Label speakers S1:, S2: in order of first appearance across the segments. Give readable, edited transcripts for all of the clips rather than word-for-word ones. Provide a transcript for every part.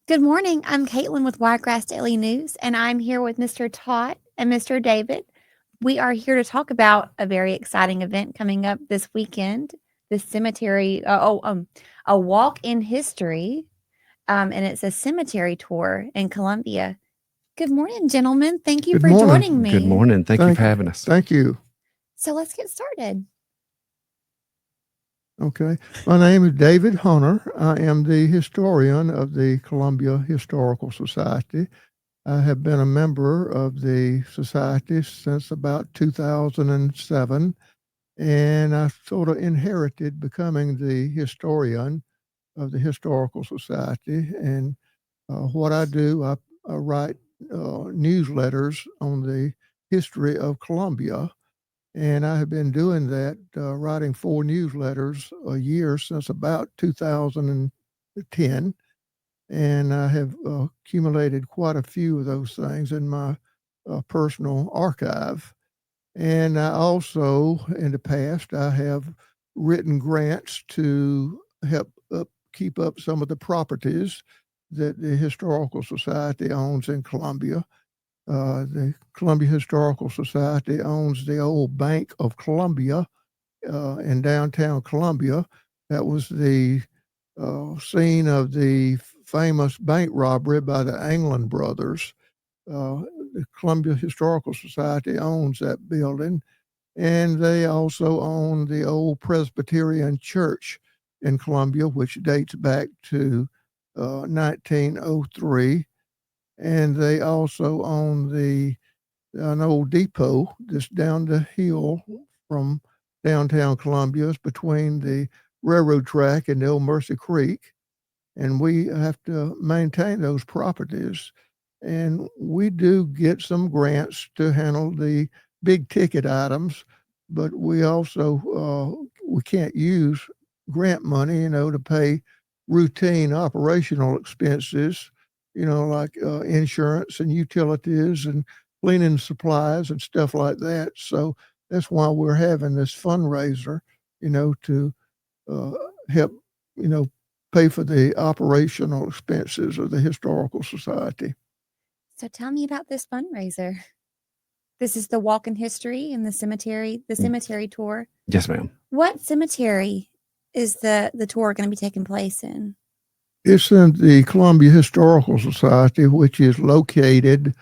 S1: Good morning. I'm Caitlin with Wiregrass Daily News, and I'm here with Mr. Todd and Mr. David. We are here to talk about a very exciting event coming up this weekend. The cemetery, a walk in history, and it's a cemetery tour in Columbia. Good morning, gentlemen. Thank you
S2: Good
S1: for joining
S2: morning.
S3: Good
S1: me.
S3: morning. Thank you for having us.
S2: Thank you.
S1: So let's get started.
S2: Okay. My name is David Hunter. I am the historian of the Columbia Historical Society. I have been a member of the society since about 2007, and I sort of inherited becoming the historian of the Historical Society. And what I do, I write newsletters on the history of Columbia. And I have been doing that, writing 4 newsletters a year since about 2010. And I have accumulated quite a few of those things in my personal archive. And I also, in the past, I have written grants to help keep up some of the properties that the Historical Society owns in Columbia. The Columbia Historical Society owns the old Bank of Columbia in downtown Columbia. That was the scene of the famous bank robbery by the Anglin brothers. The Columbia Historical Society owns that building, and they also own the old Presbyterian Church in Columbia, which dates back to 1903. And they also own an old depot just down the hill from downtown Columbia. It's between the railroad track and the old Mercy Creek. And we have to maintain those properties. And we do get some grants to handle the big ticket items, but we also we can't use grant money, to pay routine operational expenses, like insurance and utilities and cleaning supplies and stuff like that. So that's why we're having this fundraiser, to uh, help, you know, pay for the operational expenses of the Historical Society.
S1: So tell me about this fundraiser. This is the walk in history in the cemetery tour.
S3: Yes, ma'am.
S1: What cemetery is the tour going to be taking place in?
S2: It's in the Columbia Historical Society, which is located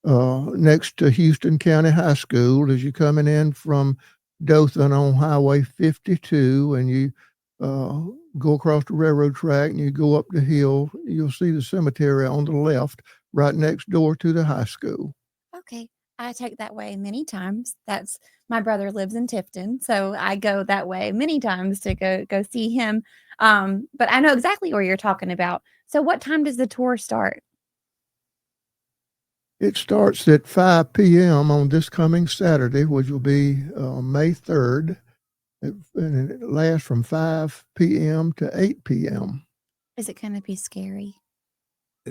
S2: next to Houston County High School as you're coming in from Dothan on Highway 52, and you uh, go across the railroad track and you go up the hill. You'll see the cemetery on the left, right next door to the high school.
S1: Okay. I take that way many times. That's my brother lives in Tifton, so I go that way many times to go see him. But I know exactly where you're talking about. So what time does the tour start?
S2: It starts at 5 p.m. on this coming Saturday, which will be May 3rd, and it lasts from 5 p.m. to 8 p.m.
S1: Is it going to be scary?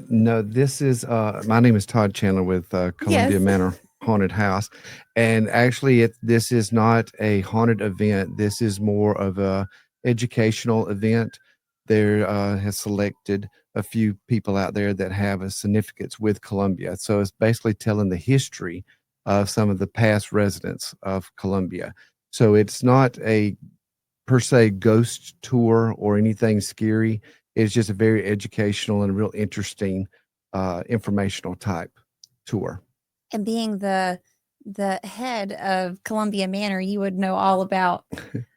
S3: No, this is my name is Todd Chandler with Columbia
S1: Yes.
S3: Manor Haunted House, and actually, this is not a haunted event. This is more of a educational event. There has selected a few people out there that have a significance with Columbia, so it's basically telling the history of some of the past residents of Columbia. So it's not a per se ghost tour or anything scary. It's just a very educational and real interesting informational type tour.
S1: And being the head of Columbia Manor, you would know all about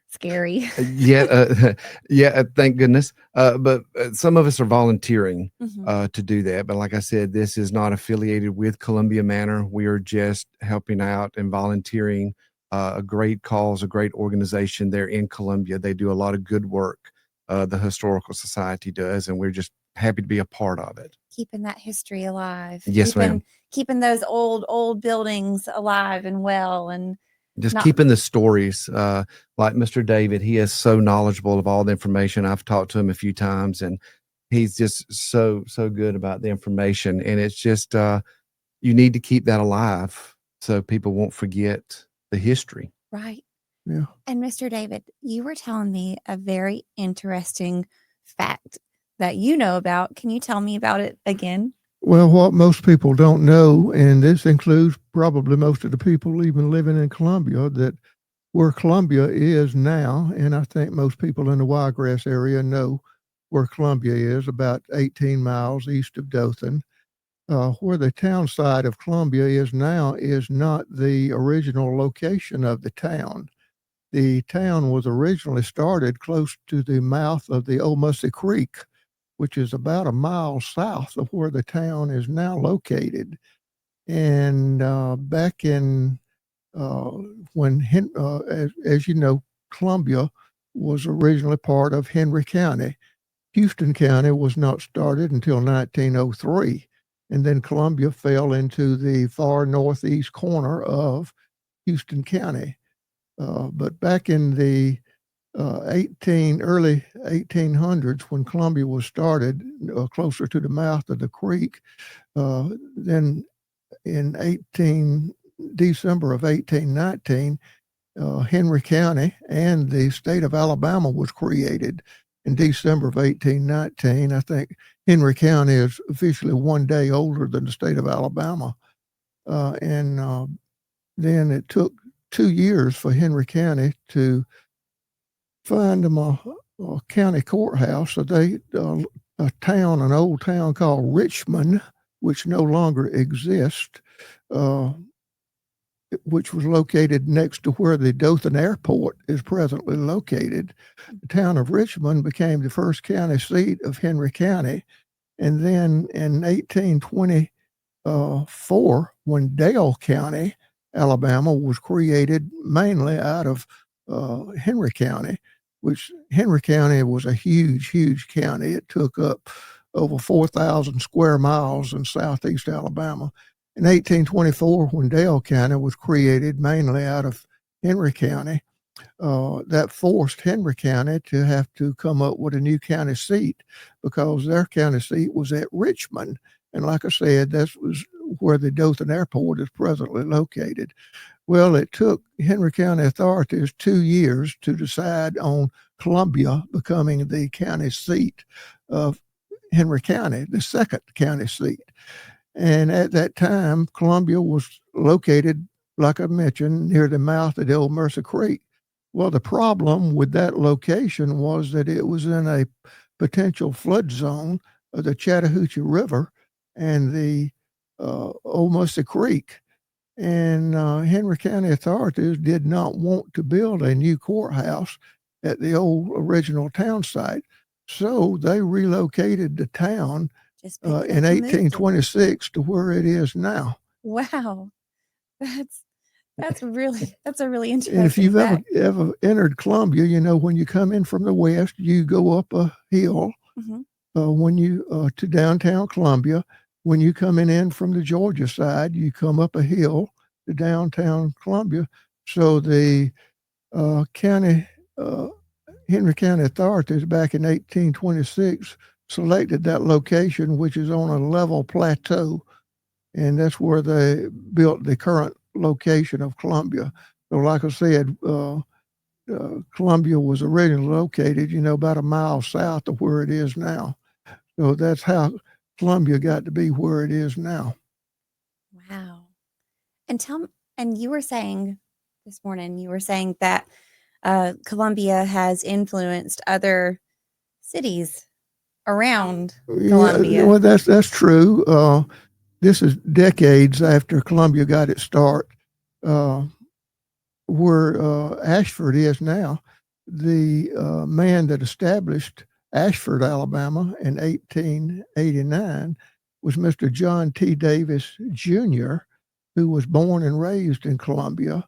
S1: scary.
S3: Yeah, yeah. Thank goodness. But some of us are volunteering
S1: Mhm.
S3: to do that. But like I said, this is not affiliated with Columbia Manor. We are just helping out and volunteering. A great cause, a great organization there in Columbia. They do a lot of good work. The Historical Society does, and we're just happy to be a part of it.
S1: Keeping that history alive.
S3: Yes, ma'am.
S1: Keeping those old buildings alive and well and
S3: Just
S1: not
S3: keeping the stories. Like Mr. David, he is so knowledgeable of all the information. I've talked to him a few times, and he's just so good about the information. And it's just you need to keep that alive so people won't forget the history.
S1: right.
S2: Yeah.
S1: And Mr. David, you were telling me a very interesting fact that you know about. Can you tell me about it again?
S2: Well, what most people don't know, and this includes probably most of the people even living in Columbia, that where Columbia is now, and I think most people in the Wiregrass area know where Columbia is, about 18 miles east of Dothan. Where the town side of Columbia is now is not the original location of the town. The town was originally started close to the mouth of the Old Mussy Creek, which is about a mile south of where the town is now located. And back in when, as you know, Columbia was originally part of Henry County. Houston County was not started until 1903, and then Columbia fell into the far northeast corner of Houston County. But back in the early 1800s, when Columbia was started, closer to the mouth of the creek, then in December of 1819, Henry County and the state of Alabama was created in December of 1819. I think Henry County is officially one day older than the state of Alabama. And then it took 2 years for Henry County to find them a county courthouse. So an old town called Richmond, which no longer exists, which was located next to where the Dothan Airport is presently located. The town of Richmond became the first county seat of Henry County. And then in 1824, when Dale County, Alabama, was created mainly out of Henry County, which Henry County was a huge, huge county. It took up over 4,000 square miles in southeast Alabama. In 1824, when Dale County was created mainly out of Henry County, that forced Henry County to have to come up with a new county seat because their county seat was at Richmond. And like I said, that was where the Dothan Airport is presently located. Well, it took Henry County authorities 2 years to decide on Columbia becoming the county seat of Henry County, the second county seat. And at that time, Columbia was located, like I mentioned, near the mouth of the Old Mercer Creek. Well, the problem with that location was that it was in a potential flood zone of the Chattahoochee River and the Old Mussy Creek. And Henry County authorities did not want to build a new courthouse at the old original town site. So they relocated the town in 1826 to where it is now.
S1: Wow. That's a really interesting
S2: And if you've
S1: fact.
S2: ever entered Columbia, you know, when you come in from the west, you go up a hill when you to downtown Columbia. When you coming in from the Georgia side, you come up a hill to downtown Columbia. So the Henry County authorities back in 1826 selected that location, which is on a level plateau, and that's where they built the current location of Columbia. So like I said, Columbia was originally located, you know, about a mile south of where it is now. So that's how Columbia got to be where it is now.
S1: Wow. And you were saying this morning, that Columbia has influenced other cities around Columbia.
S2: Yeah, well, that's true. This is decades after Columbia got its start. Where Ashford is now, the man that established Ashford, Alabama in 1889 was Mr. John T. Davis Jr., who was born and raised in Columbia.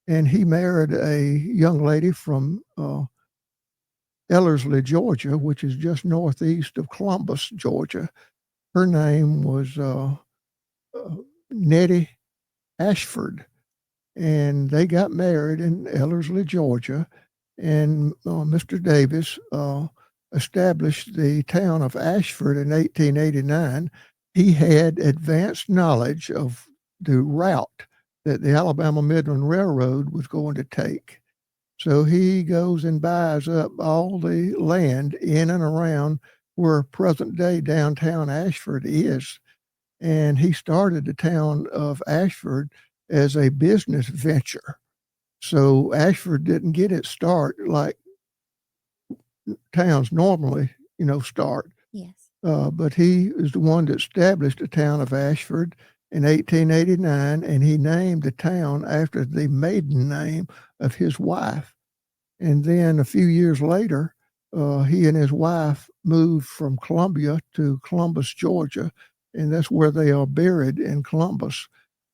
S2: And he married a young lady from Ellerslie, Georgia, which is just northeast of Columbus, Georgia. Her name was Nettie Ashford. And they got married in Ellerslie, Georgia. And Mr. Davis established the town of Ashford in 1889. He had advanced knowledge of the route that the Alabama Midland Railroad was going to take. So he goes and buys up all the land in and around where present-day downtown Ashford is. And he started the town of Ashford as a business venture. So Ashford didn't get its start like towns normally, start.
S1: Yes.
S2: But he is the one that established the town of Ashford in 1889, and he named the town after the maiden name of his wife. And then a few years later, he and his wife moved from Columbia to Columbus, Georgia, and that's where they are buried, in Columbus.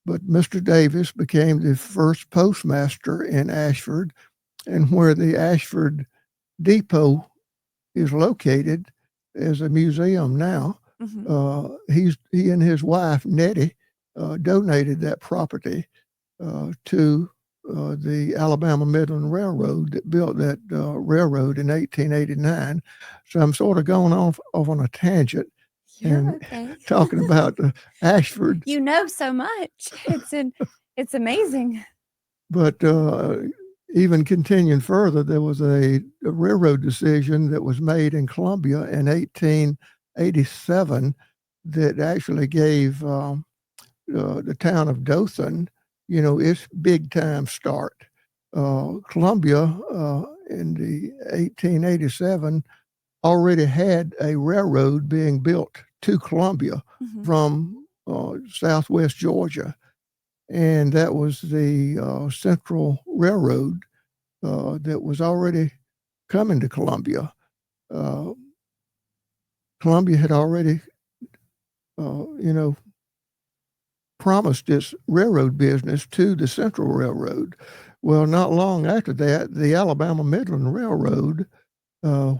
S2: But Mr. Davis became the first postmaster in Ashford, and where the Ashford Depot is located as a museum now. He and his wife, Nettie, donated that property to the Alabama Midland Railroad that built that railroad in 1889. So I'm sort of going off on a tangent.
S1: You're okay.
S2: Talking about Ashford.
S1: You know so much. It's amazing.
S2: But even continuing further, there was a railroad decision that was made in Columbia in 1887 that actually gave the town of Dothan, its big time start. Columbia in the 1887 already had a railroad being built to Columbia from southwest Georgia. And that was the Central Railroad that was already coming to Columbia. Columbia had already, promised its railroad business to the Central Railroad. Well, not long after that, the Alabama Midland Railroad,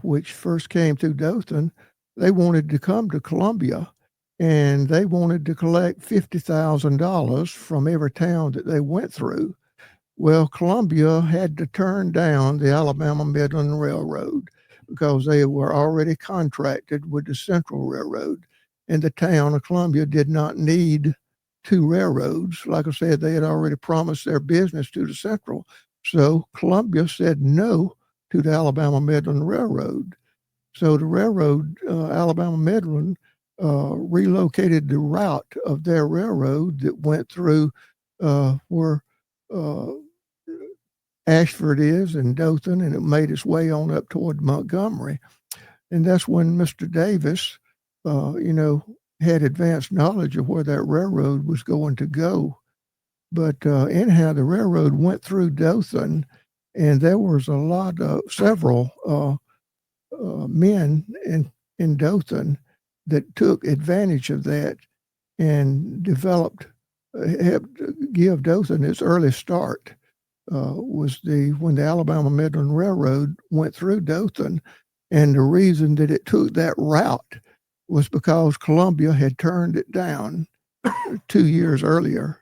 S2: which first came through Dothan, they wanted to come to Columbia, and they wanted to collect $50,000 from every town that they went through. Well, Columbia had to turn down the Alabama Midland Railroad because they were already contracted with the Central Railroad, and the town of Columbia did not need two railroads. Like I said, they had already promised their business to the Central. So Columbia said no to the Alabama Midland Railroad. So the railroad, Alabama Midland, relocated the route of their railroad that went through where Ashford is and Dothan, and it made its way on up toward Montgomery. And that's when Mr. Davis, had advanced knowledge of where that railroad was going to go. But anyhow, the railroad went through Dothan, and there was several men in Dothan that took advantage of that and helped give Dothan its early start. Was when the Alabama Midland Railroad went through Dothan, and the reason that it took that route was because Columbia had turned it down 2 years earlier.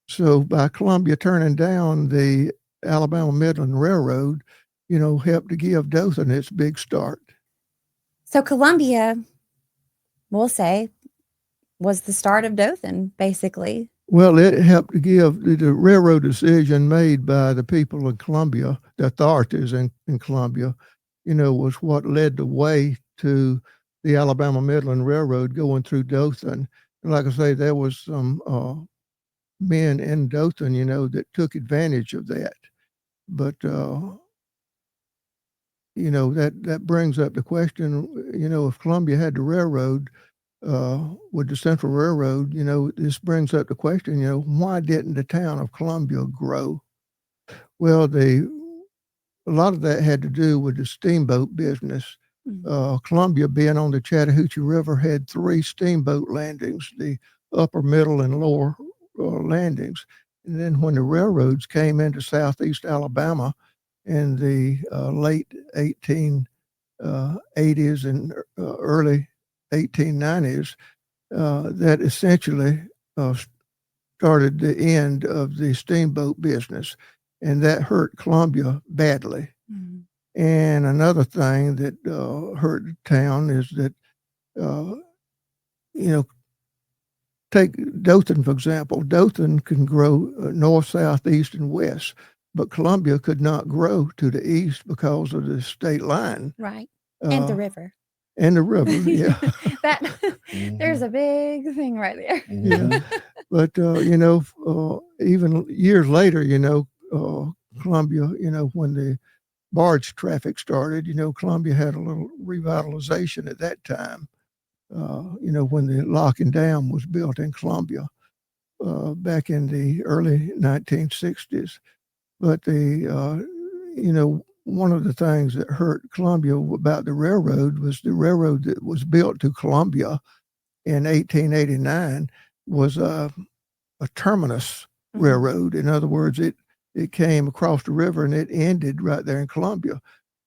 S2: So by Columbia turning down the Alabama Midland Railroad, helped to give Dothan its big start.
S1: So Columbia, we'll say, was the start of Dothan, basically.
S2: Well, it helped to give the railroad decision made by the people in Columbia, the authorities in Columbia, was what led the way to the Alabama Midland Railroad going through Dothan. And like I say, there was some men in Dothan, that took advantage of that. But, that brings up the question, if Columbia had the railroad, with the Central Railroad, this brings up the question, why didn't the town of Columbia grow? Well, a lot of that had to do with the steamboat business. Columbia, being on the Chattahoochee River, had 3 steamboat landings, the upper, middle, and lower landings. And then when the railroads came into southeast Alabama in the late 1880s and early 1890s, that essentially started the end of the steamboat business, and that hurt Columbia badly. And another thing that hurt the town is that, take Dothan, for example. Dothan can grow north, south, east, and west, but Columbia could not grow to the east because of the state line.
S1: Right. And the river.
S2: And the river, yeah.
S1: That
S3: Mhm.
S1: there's a big thing right there.
S3: Mhm.
S2: But, even years later, Columbia, when the barge traffic started, Columbia had a little revitalization at that time, when the lock and dam was built in Columbia back in the early 1960s. But one of the things that hurt Columbia about the railroad was the railroad that was built to Columbia in 1889 was a terminus railroad. In other words, it came across the river and it ended right there in Columbia.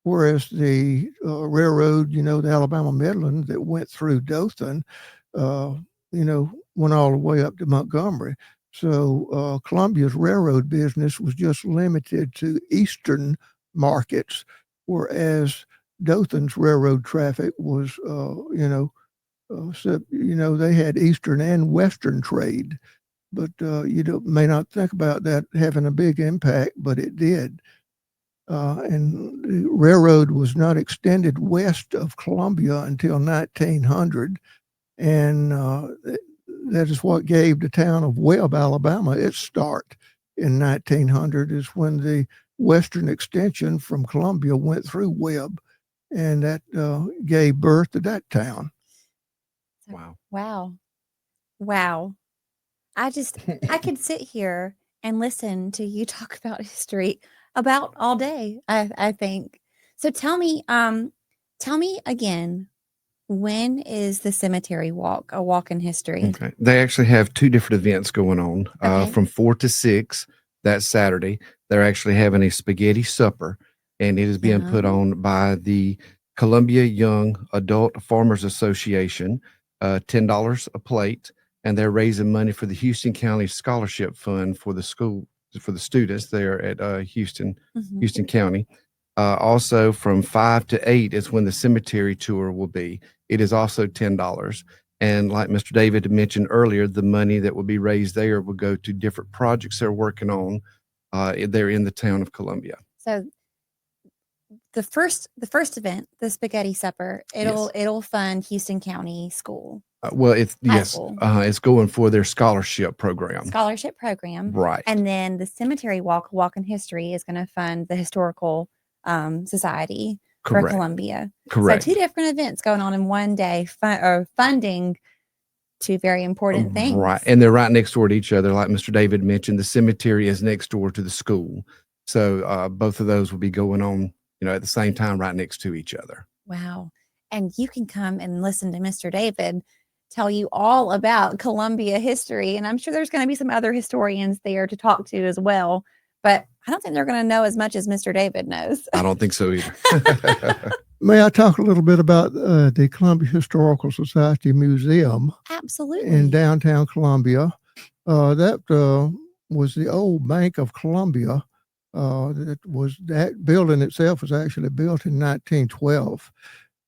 S2: Whereas the railroad, the Alabama Midland that went through Dothan, went all the way up to Montgomery. So Columbia's railroad business was just limited to eastern markets, whereas Dothan's railroad traffic was, they had eastern and western trade. But you may not think about that having a big impact, but it did. And the railroad was not extended west of Columbia until 1900, and that is what gave the town of Webb, Alabama, its start in 1900. Is when the western extension from Columbia went through Webb, and that gave birth to that town.
S3: Wow.
S1: Wow. I could sit here and listen to you talk about history about all day, I think. So tell me again, when is the cemetery walk, a walk in history?
S3: Okay. They actually have two different events going on.
S1: Okay.
S3: From 4 to 6 that Saturday, they're actually having a spaghetti supper, and it is being put
S1: Yum.
S3: on by the Columbia Young Adult Farmers Association, $10 a plate, and they're raising money for the Houston County Scholarship Fund for the school for the students there at Houston County. Also, from 5 to 8 is when the cemetery tour will be. It is also $10. And like Mr. David mentioned earlier, the money that will be raised there will go to different projects they're working on there in the town of Columbia.
S1: So the first event, the spaghetti supper, it'll fund Houston County School.
S3: Well, it's
S1: High
S3: yes,
S1: school.
S3: It's going for their scholarship program.
S1: Right. And then the cemetery walk in history is going to fund the historical society for
S3: Correct.
S1: Columbia.
S3: Correct.
S1: So two different events going on in one day, funding two very important things.
S3: Right. And they're right next door to each other. Like Mr. David mentioned, the cemetery is next door to the school. So both of those will be going on, at the same time, right next to each other.
S1: Wow. And you can come and listen to Mr. David tell you all about Columbia history. And I'm sure there's going to be some other historians there to talk to as well. But I don't think they're going to know as much as Mr. David knows.
S3: I don't think so either.
S2: May I talk a little bit about the Columbia Historical Society Museum?
S1: Absolutely.
S2: In downtown Columbia. That was the old Bank of Columbia. That building itself was actually built in 1912.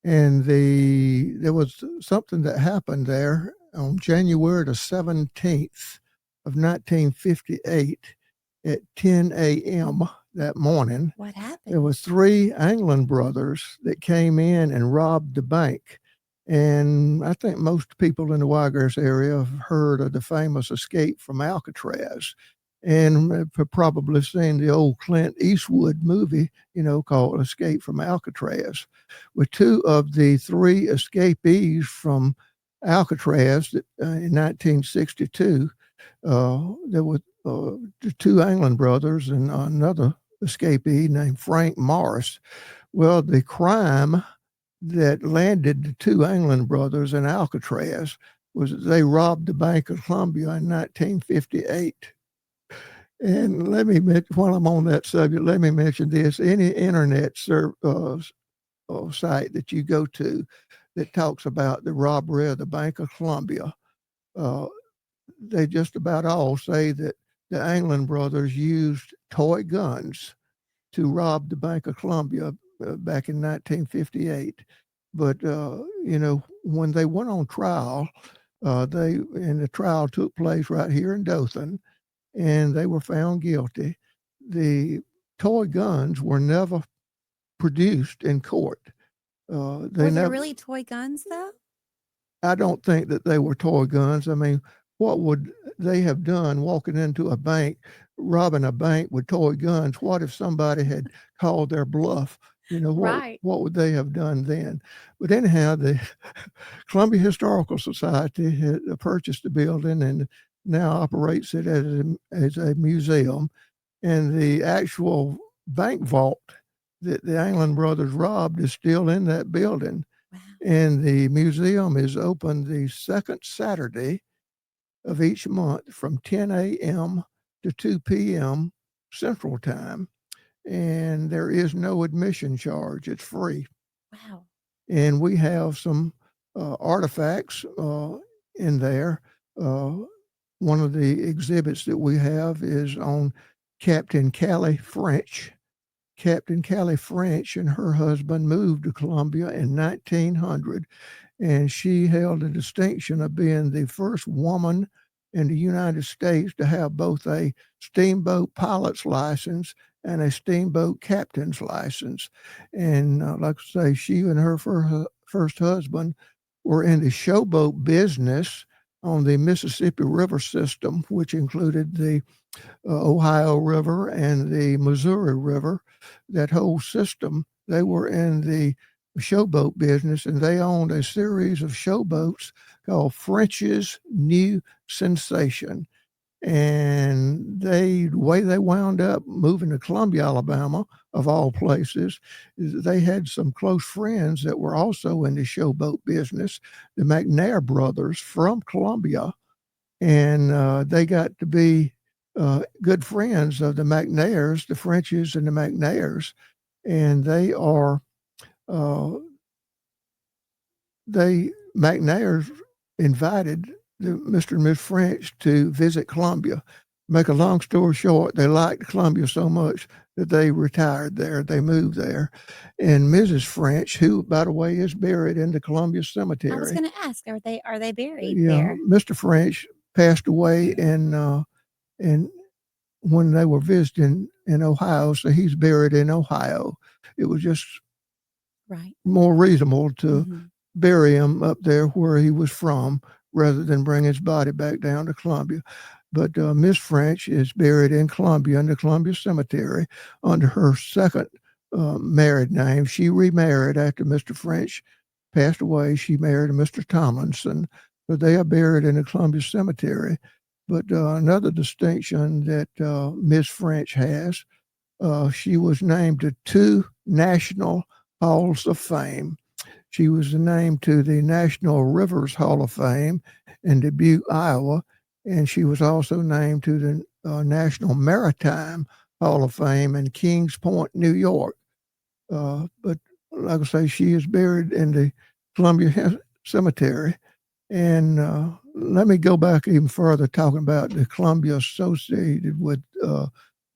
S2: And there was something that happened there on January the 17th of 1958 at 10 a.m. that morning.
S1: What happened?
S2: There was 3 Anglin brothers that came in and robbed the bank. And I think most people in the Wiregrass area have heard of the famous escape from Alcatraz, and have probably seen the old Clint Eastwood movie, called Escape from Alcatraz. With 2 of the 3 escapees from Alcatraz in 1962, there were the 2 Anglin brothers and another escapee named Frank Morris. Well, the crime that landed the 2 Anglin brothers in Alcatraz was that they robbed the Bank of Columbia in 1958. And let me mention, while I'm on that subject, let me mention this. Any internet site that you go to that talks about the robbery of the Bank of Columbia, they just about all say that the Anglin brothers used toy guns to rob the Bank of Columbia back in 1958. But when they went on trial, the trial took place right here in Dothan, and they were found guilty. The toy guns were never produced in court. They
S1: Were there
S2: never.
S1: really toy guns, though?
S2: I don't think that they were toy guns. I mean, what would they have done walking into a bank, robbing a bank with toy guns? What if somebody had called their bluff? You know,
S1: Right.
S2: what would they have done then? But anyhow, the Columbia Historical Society had purchased the building and now operates it as a museum. And the actual bank vault that the Anglin brothers robbed is still in that building.
S1: Wow.
S2: And the museum is open the second Saturday of each month from 10 a.m. to 2 p.m. Central Time. And there is no admission charge, it's free.
S1: Wow.
S2: And we have some artifacts in there. One of the exhibits that we have is on Captain Callie French. Captain Callie French and her husband moved to Columbia in 1900, and she held the distinction of being the first woman in the United States to have both a steamboat pilot's license and a steamboat captain's license. And like I say, she and her first husband were in the showboat business on the Mississippi River system, which included the Ohio River and the Missouri River. That whole system, they were in the showboat business, and they owned a series of showboats called French's New Sensation. And the way they wound up moving to Columbia, Alabama, of all places, is they had some close friends that were also in the showboat business, the McNair brothers from Columbia. And they got to be good friends of the McNairs, the Frenches and the McNairs. And they are, McNairs invited Mr. and Miss French to visit Columbia. Make a long story short, they liked Columbia so much that they retired there. They moved there. And Mrs. French, who, by the way, is buried in the Columbia Cemetery.
S1: I was going to ask, are they buried
S2: Yeah,
S1: there?
S2: Mr. French passed away in when they were visiting in Ohio, so he's buried in Ohio. It was just
S1: right
S2: more reasonable to bury him up there where he was from rather than bring his body back down to Columbia. But Miss French is buried in Columbia, in the Columbia Cemetery, under her second married name. She remarried after Mr. French passed away. She married Mr. Tomlinson, but they are buried in the Columbia Cemetery. But another distinction that Miss French has, she was named to 2 National Halls of Fame. She was named to the National Rivers Hall of Fame in Dubuque, Iowa, and she was also named to the National Maritime Hall of Fame in Kings Point, New York. But like I say, she is buried in the Columbia Cemetery. And let me go back even further, talking about the Columbia associated with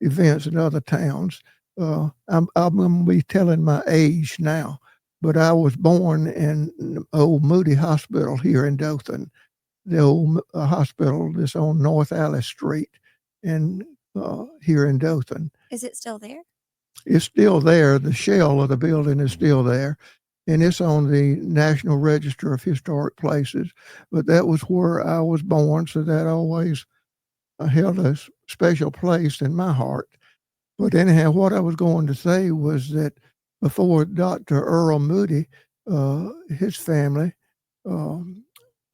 S2: events in other towns. I'm going to be telling my age now, but I was born in old Moody Hospital here in Dothan, the old hospital that's on North Alice Street and here in Dothan.
S1: Is it still there?
S2: It's still there. The shell of the building is still there. And it's on the National Register of Historic Places. But that was where I was born, so that always held a special place in my heart. But anyhow, what I was going to say was that before Dr. Earl Moody, his family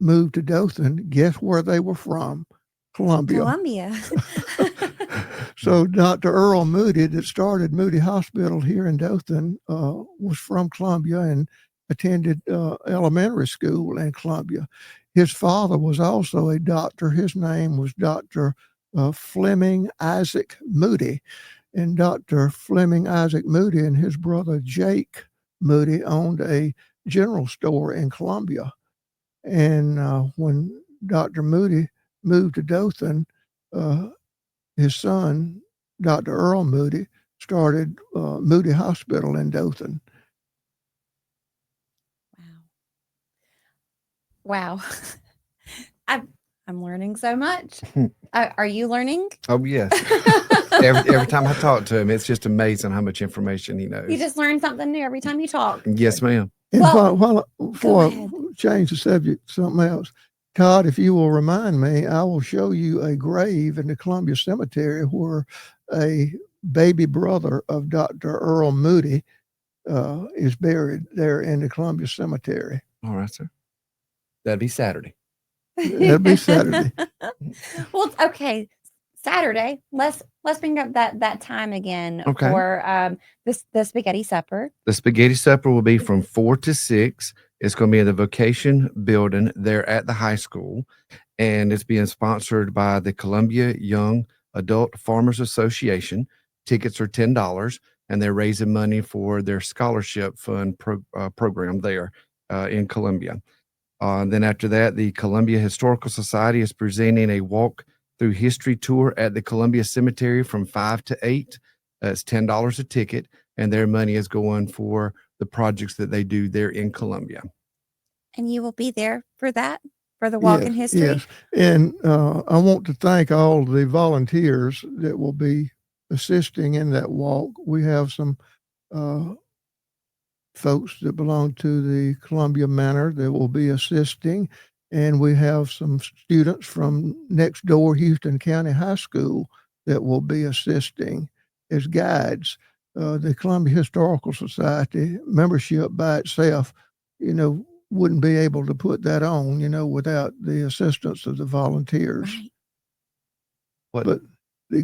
S2: moved to Dothan, guess where they were from? Columbia. So Dr. Earl Moody, that started Moody Hospital here in Dothan, was from Columbia and attended elementary school in Columbia. His father was also a doctor. His name was Dr. Fleming Isaac Moody. And Dr. Fleming Isaac Moody and his brother Jake Moody owned a general store in Columbia. And when Dr. Moody moved to Dothan, his son, Dr. Earl Moody, started Moody Hospital in Dothan.
S1: Wow. I'm learning so much. Are you learning?
S3: Oh, yes. every time I talk to him, it's just amazing how much information he knows.
S1: You just learn something new every time you talk.
S3: Yes, ma'am.
S2: And
S1: Well,
S2: before I
S1: ahead.
S2: change the subject, something else, Todd, if you will remind me, I will show you a grave in the Columbia Cemetery where a baby brother of Dr. Earl Moody is buried there in the Columbia Cemetery.
S3: All right, sir. That'd be Saturday.
S2: That'll be Saturday.
S1: Well, okay. Saturday. Let's bring up that time again
S3: Okay.
S1: for the spaghetti supper.
S3: The spaghetti supper will be from 4 to 6. It's going to be in the vocation building there at the high school, and it's being sponsored by the Columbia Young Adult Farmers Association. Tickets are $10, and they're raising money for their scholarship fund program there in Columbia. Then after that, the Columbia Historical Society is presenting a walk through history tour at the Columbia Cemetery from 5 to 8. It's $10 a ticket, and their money is going for the projects that they do there in Columbia.
S1: And you will be there for that, for the walk in history?
S2: Yes. And I want to thank all the volunteers that will be assisting in that walk. We have some folks that belong to the Columbia Manor that will be assisting. And we have some students from next door, Houston County High School, that will be assisting as guides. The Columbia Historical Society membership by itself, wouldn't be able to put that on, without the assistance of the volunteers.
S1: Right.
S2: But the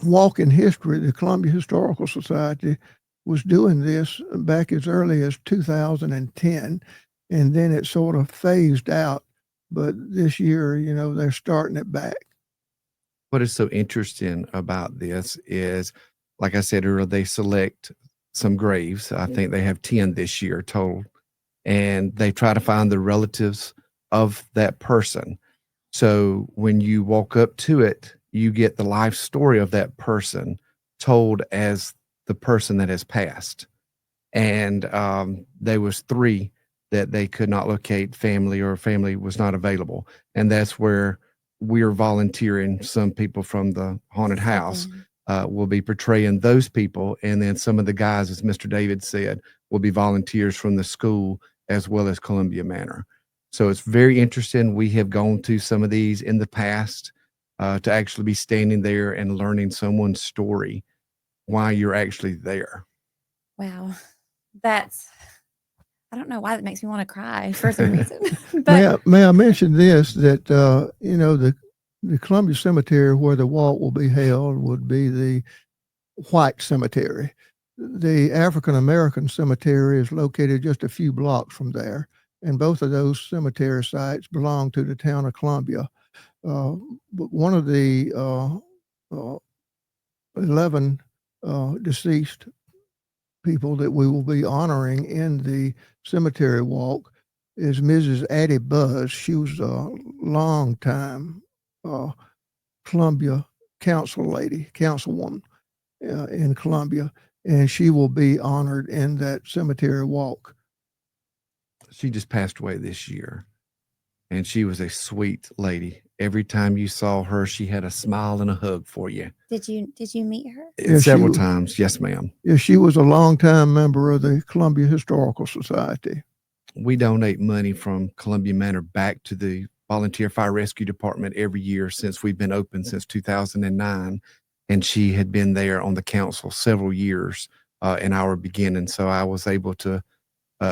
S2: walk in history, the Columbia Historical Society was doing this back as early as 2010, and then it sort of phased out. But this year, they're starting it back.
S3: What is so interesting about this is, like I said earlier, they select some graves. I think they have 10 this year total, and they try to find the relatives of that person. So when you walk up to it, you get the life story of that person told as the person that has passed. And there was 3 that they could not locate family, or family was not available. And that's where we're volunteering. Some people from the haunted house will be portraying those people. And then some of the guys, as Mr. David said, will be volunteers from the school as well as Columbia Manor. So it's very interesting. We have gone to some of these in the past to actually be standing there and learning someone's story while you're actually there.
S1: Wow. I don't know why that makes me want to cry for some reason. But
S2: may I mention this, that, the Columbia Cemetery where the walk will be held would be the White Cemetery. The African American Cemetery is located just a few blocks from there, and both of those cemetery sites belong to the town of Columbia. But one of the 11 deceased people that we will be honoring in the cemetery walk is Mrs. Addie Buzz. She was a long time Columbia councilwoman in Columbia, and she will be honored in that cemetery walk.
S3: She just passed away this year, and she was a sweet lady. Every time you saw her, she had a smile and a hug for you.
S1: did you meet her?
S2: Yeah,
S3: Several times. Yes, ma'am.
S2: Yeah, she was a longtime member of the Columbia Historical Society.
S3: We donate money from Columbia Manor back to the Volunteer Fire Rescue Department every year since we've been open since 2009. And she had been there on the council several years in our beginning. So I was able to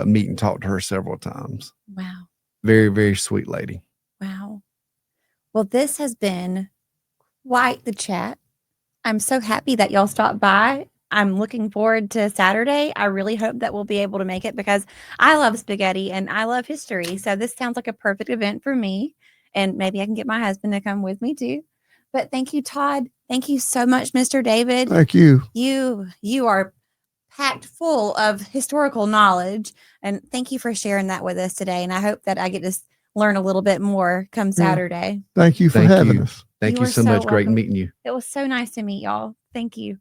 S3: meet and talk to her several times.
S1: Wow.
S3: Very, very sweet lady.
S1: Wow. Well, this has been quite the chat. I'm so happy that y'all stopped by. I'm looking forward to Saturday. I really hope that we'll be able to make it because I love spaghetti and I love history. So this sounds like a perfect event for me. And maybe I can get my husband to come with me too. But thank you, Todd. Thank you so much, Mr. David.
S2: Thank you.
S1: You are packed full of historical knowledge. And thank you for sharing that with us today. And I hope that I get to learn a little bit more come Saturday.
S2: Thank you for having us.
S3: Thank
S1: You
S3: you
S1: are
S3: so
S1: so
S3: much. Great
S1: welcome.
S3: meeting you.
S1: It was so nice to meet y'all. Thank you.